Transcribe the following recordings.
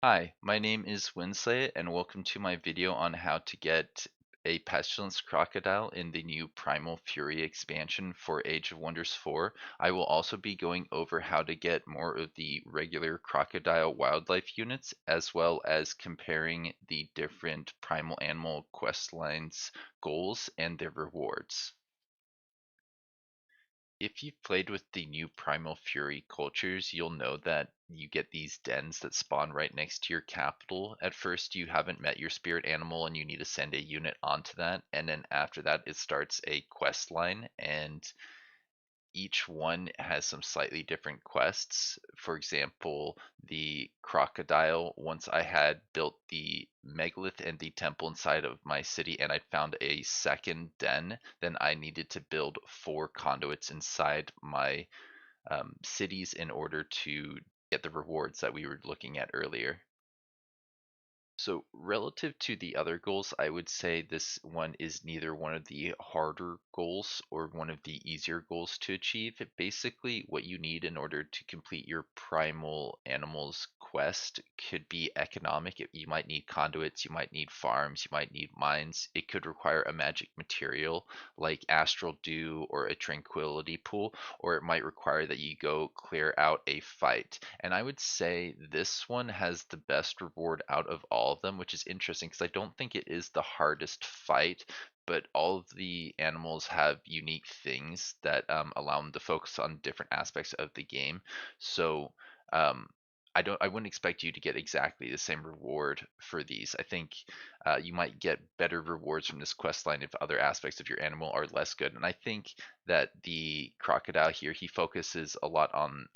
Hi, my name is Winsley, and welcome to my video on how to get a Pestilence Crocodile in the new Primal Fury expansion for Age of Wonders 4. I will also be going over how to get more of the regular crocodile wildlife units, as well as comparing the different Primal Animal questlines goals and their rewards. If you've played with the new Primal Fury cultures, you'll know that you get these dens that spawn right next to your capital. At first, you haven't met your spirit animal and you need to send a unit onto that. And then after that, it starts a quest line, and each one has some slightly different quests. For example, the crocodile, once I had built the megalith and the temple inside of my city and I found a second den, then I needed to build four conduits inside my cities in order to get the rewards that we were looking at earlier. So relative to the other goals, I would say this one is neither one of the harder goals or one of the easier goals to achieve. Basically, what you need in order to complete your primal animals quest could be economic. You might need conduits, you might need farms, you might need mines. It could require a magic material like astral dew or a tranquility pool, or it might require that you go clear out a fight. And I would say this one has the best reward out of all of them, which is interesting because I don't think it is the hardest fight, but all of the animals have unique things that allow them to focus on different aspects of the game. So um, I wouldn't expect you to get exactly the same reward for these. I think you might get better rewards from this quest line if other aspects of your animal are less good. And I think that the crocodile here, he focuses a lot on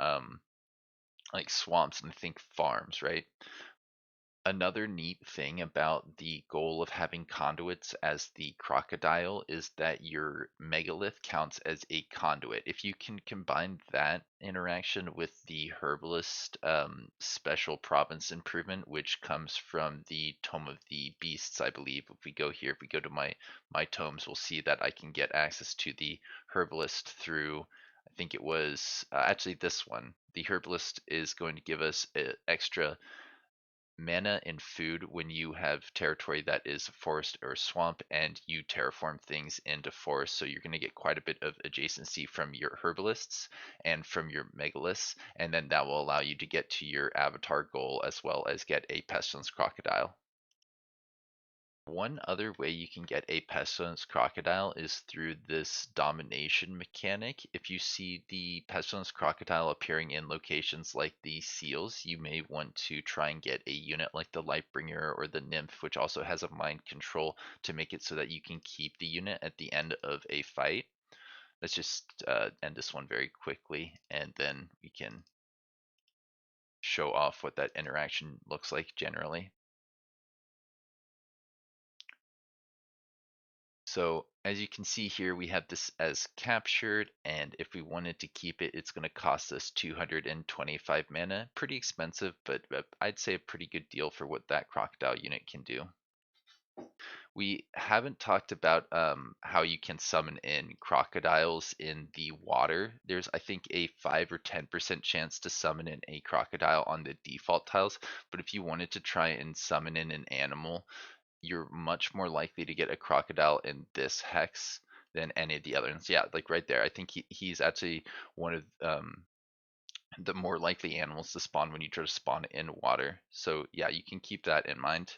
like swamps and I think farms, right? Another neat thing about the goal of having conduits as the crocodile is that your megalith counts as a conduit. If you can combine that interaction with the herbalist special province improvement, which comes from the Tome of the Beasts, I believe. If we go here, if we go to my tomes, we'll see that I can get access to the herbalist through. I think it was actually this one. The herbalist is going to give us extra mana and food when you have territory that is forest or swamp and you terraform things into forest. So you're going to get quite a bit of adjacency from your herbalists and from your megaliths, and then that will allow you to get to your avatar goal as well as get a pestilence crocodile. One other way you can get a Pestilence Crocodile is through this domination mechanic. If you see the Pestilence Crocodile appearing in locations like the seals, you may want to try and get a unit like the Lightbringer or the Nymph, which also has a mind control to make it so that you can keep the unit at the end of a fight. Let's just end this one very quickly, and then we can show off what that interaction looks like generally. So as you can see here, we have this as captured, and if we wanted to keep it, it's going to cost us 225 mana. Pretty expensive, but I'd say a pretty good deal for what that crocodile unit can do. We haven't talked about how you can summon in crocodiles in the water. There's, I think, a 5 or 10% chance to summon in a crocodile on the default tiles, but if you wanted to try and summon in an animal, you're much more likely to get a crocodile in this hex than any of the other ones. Yeah, like right there. I think he's actually one of the more likely animals to spawn when you try to spawn in water. So yeah, you can keep that in mind.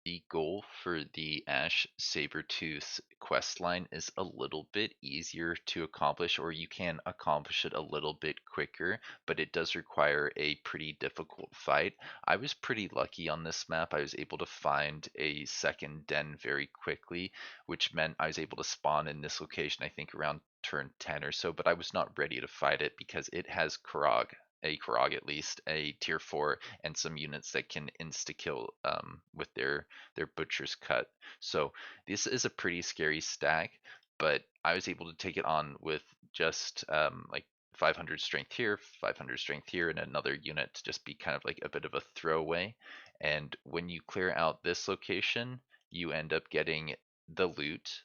The goal for the Ash Sabertooth quest line is a little bit easier to accomplish, or you can accomplish it a little bit quicker, but it does require a pretty difficult fight. I was pretty lucky on this map. I was able to find a second den very quickly, which meant I was able to spawn in this location, I think around turn 10 or so, but I was not ready to fight it because it has Karag, a Karag at least, a tier 4, and some units that can insta kill with their butcher's cut. So this is a pretty scary stack, but I was able to take it on with just like 500 strength here, 500 strength here, and another unit to just be kind of like a bit of a throwaway. And when you clear out this location, you end up getting the loot,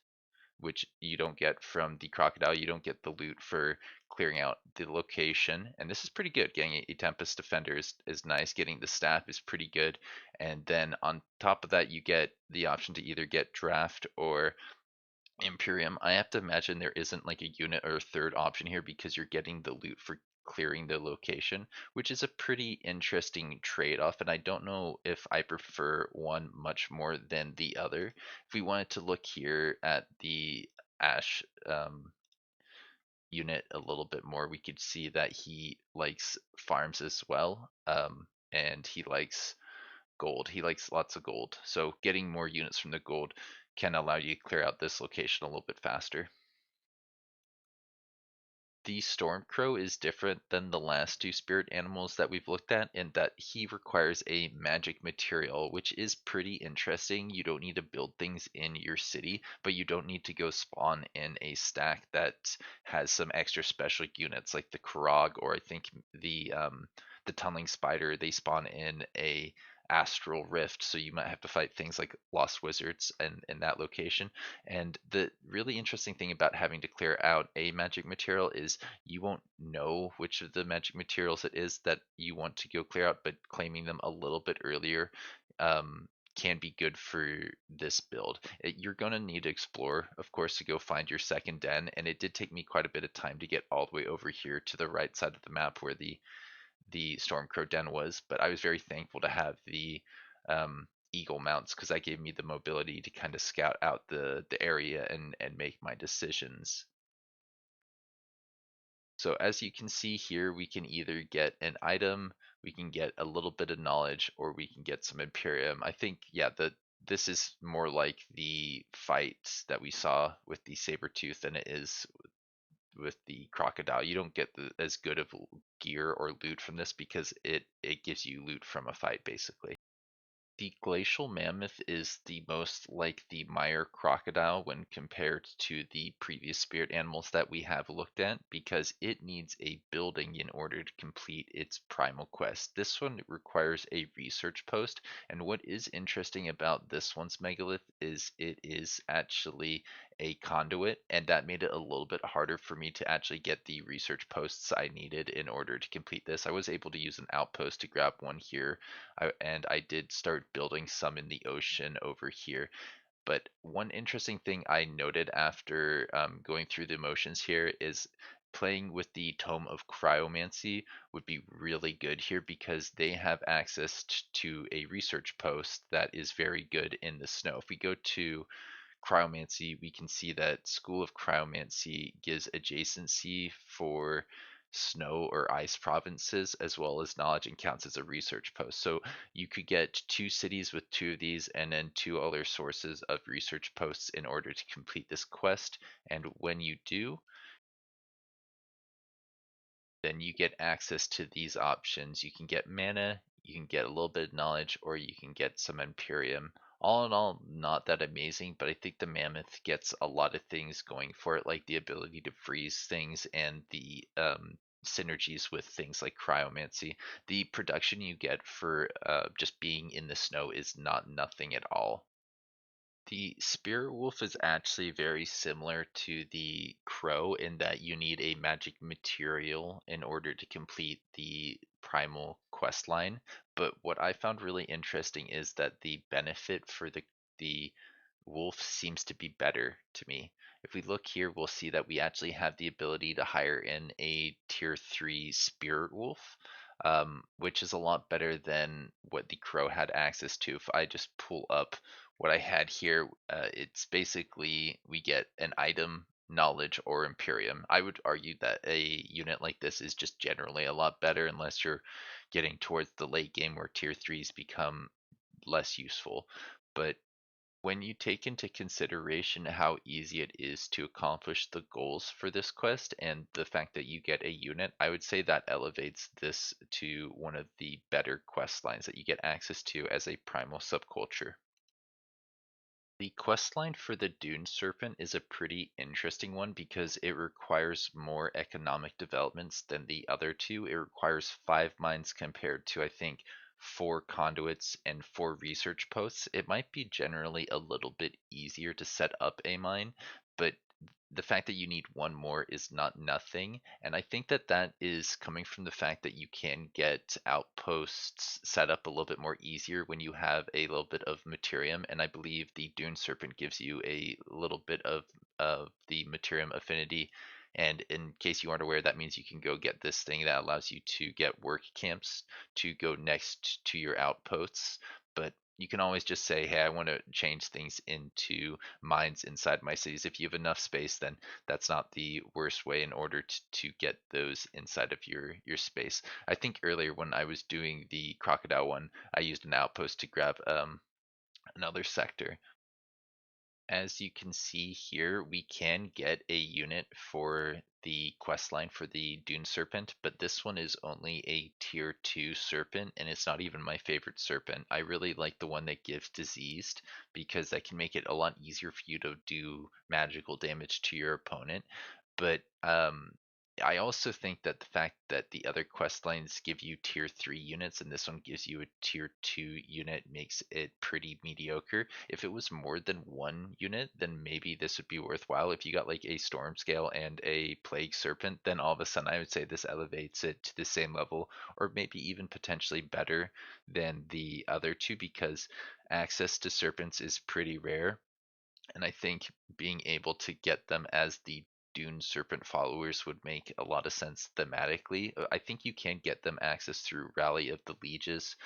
which you don't get from the crocodile. You don't get the loot for clearing out the location, and this is pretty good. Getting a Tempest Defender is nice. Getting the staff is pretty good, and then on top of that, you get the option to either get draft or Imperium. I have to imagine there isn't like a unit or a third option here because you're getting the loot for clearing the location, which is a pretty interesting trade-off, and I don't know if I prefer one much more than the other. If we wanted to look here at the Ash unit a little bit more, we could see that he likes farms as well, and he likes gold. He likes lots of gold. So getting more units from the gold can allow you to clear out this location a little bit faster. The Stormcrow is different than the last two spirit animals that we've looked at in that he requires a magic material, which is pretty interesting. You don't need to build things in your city, but you don't need to go spawn in a stack that has some extra special units like the Karog, or I think the tunneling spider. They spawn in a astral rift, so you might have to fight things like lost wizards in that location. And the really interesting thing about having to clear out a magic material is you won't know which of the magic materials it is that you want to go clear out, but claiming them a little bit earlier can be good for this build. You're going to need to explore, of course, to go find your second den, and it did take me quite a bit of time to get all the way over here to the right side of the map where the Stormcrow den was, but I was very thankful to have the eagle mounts because that gave me the mobility to kind of scout out the area and make my decisions. So as you can see here, we can either get an item, we can get a little bit of knowledge, or we can get some Imperium. I think, yeah, this is more like the fight that we saw with the Sabertooth than it is with the crocodile. You don't get as good of gear or loot from this because it gives you loot from a fight basically. The glacial mammoth is the most like the Mire crocodile when compared to the previous spirit animals that we have looked at because it needs a building in order to complete its primal quest. This one requires a research post, and what is interesting about this one's megalith is it is actually a conduit, and that made it a little bit harder for me to actually get the research posts I needed in order to complete this. I was able to use an outpost to grab one here, and I did start building some in the ocean over here. But one interesting thing I noted after going through the motions here is playing with the Tome of Cryomancy would be really good here because they have access to a research post that is very good in the snow. If we go to Cryomancy, we can see that School of Cryomancy gives adjacency for snow or ice provinces as well as knowledge and counts as a research post. So you could get two cities with two of these and then two other sources of research posts in order to complete this quest. And when you do, then you get access to these options. You can get mana, you can get a little bit of knowledge, or you can get some Imperium. All in all, not that amazing, but I think the Mammoth gets a lot of things going for it, like the ability to freeze things and the synergies with things like cryomancy. The production you get for just being in the snow is not nothing at all. The Spirit Wolf is actually very similar to the Crow in that you need a magic material in order to complete the Primal quest line. But what I found really interesting is that the benefit for the wolf seems to be better to me. If we look here, we'll see that we actually have the ability to hire in a tier 3 Spirit Wolf, which is a lot better than what the Crow had access to. If I just pull up what I had here, it's basically we get an item, knowledge, or Imperium. I would argue that a unit like this is just generally a lot better unless you're getting towards the late game where tier 3s become less useful. But when you take into consideration how easy it is to accomplish the goals for this quest and the fact that you get a unit, I would say that elevates this to one of the better quest lines that you get access to as a primal subculture. The quest line for the Dune Serpent is a pretty interesting one because it requires more economic developments than the other two. It requires 5 mines compared to, I think, 4 conduits and 4 research posts. It might be generally a little bit easier to set up a mine, but the fact that you need one more is not nothing. And I think that that is coming from the fact that you can get outposts set up a little bit more easier when you have a little bit of materium. And I believe the Dune Serpent gives you a little bit of the materium affinity. And in case you aren't aware, that means you can go get this thing that allows you to get work camps to go next to your outposts. But you can always just say, hey, I want to change things into mines inside my cities. If you have enough space, then that's not the worst way in order to get those inside of your space. I think earlier when I was doing the crocodile one, I used an outpost to grab another sector. As you can see here, we can get a unit for the quest line for the Dune Serpent, but this one is only a tier 2 Serpent, and it's not even my favorite Serpent. I really like the one that gives Diseased, because that can make it a lot easier for you to do magical damage to your opponent. But I also think that the fact that the other quest lines give you tier 3 units and this one gives you a tier 2 unit makes it pretty mediocre. If it was more than one unit, then maybe this would be worthwhile. If you got like a Storm Scale and a Plague Serpent, then all of a sudden I would say this elevates it to the same level, or maybe even potentially better than the other two, because access to serpents is pretty rare. And I think being able to get them as the Dune Serpent followers would make a lot of sense thematically. I think you can get them access through Rally of the Lieges,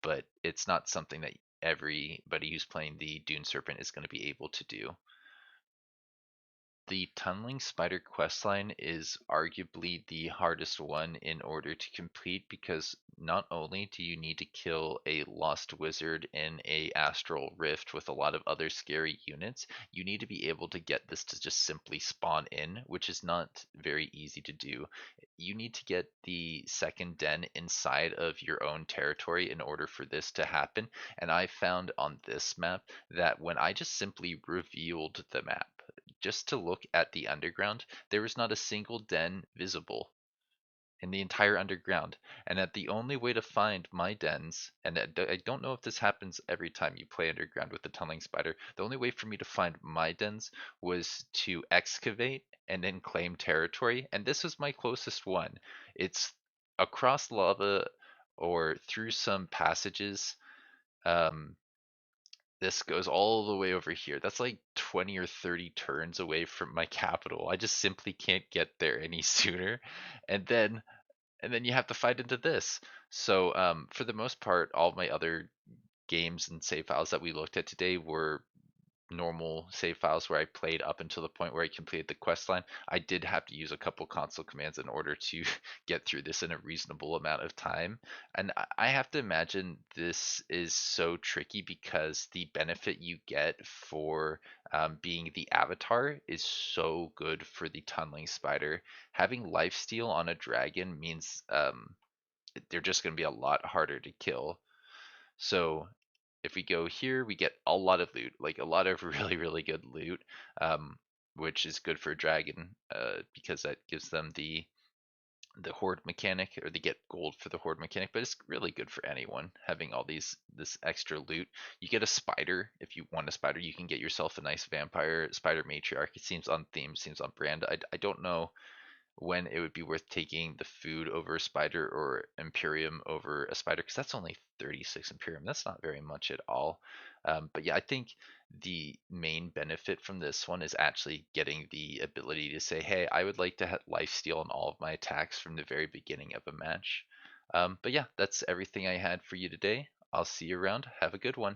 but it's not something that everybody who's playing the Dune Serpent is going to be able to do. The Tunneling Spider questline is arguably the hardest one in order to complete, because not only do you need to kill a Lost Wizard in a Astral Rift with a lot of other scary units, you need to be able to get this to just simply spawn in, which is not very easy to do. You need to get the second den inside of your own territory in order for this to happen. And I found on this map that when I just simply revealed the map, just to look at the underground, there was not a single den visible in the entire underground. And that the only way to find my dens, and I don't know if this happens every time you play underground with the tunneling spider, the only way for me to find my dens was to excavate and then claim territory. And this was my closest one. It's across lava or through some passages. Um, this goes all the way over here. That's like 20 or 30 turns away from my capital. I just simply can't get there any sooner. And then you have to fight into this. So for the most part, all of my other games and save files that we looked at today were normal save files where I played up until the point where I completed the quest line. I did have to use a couple console commands in order to get through this in a reasonable amount of time. And I have to imagine this is so tricky because the benefit you get for being the avatar is so good for the tunneling spider. Having lifesteal on a dragon means they're just going to be a lot harder to kill. So if we go here, we get a lot of loot, like a lot of really, really good loot, um, which is good for a dragon because that gives them the horde mechanic, or they get gold for the horde mechanic. But it's really good for anyone having all this extra loot. You get a spider if you want a spider. You can get yourself a nice vampire spider matriarch. It seems on theme, seems on brand. I don't know when it would be worth taking the food over a spider or Imperium over a spider, because that's only 36 Imperium. That's not very much at all. But yeah, I think the main benefit from this one is actually getting the ability to say, hey, I would like to have lifesteal on all of my attacks from the very beginning of a match. But yeah, that's everything I had for you today. I'll see you around. Have a good one.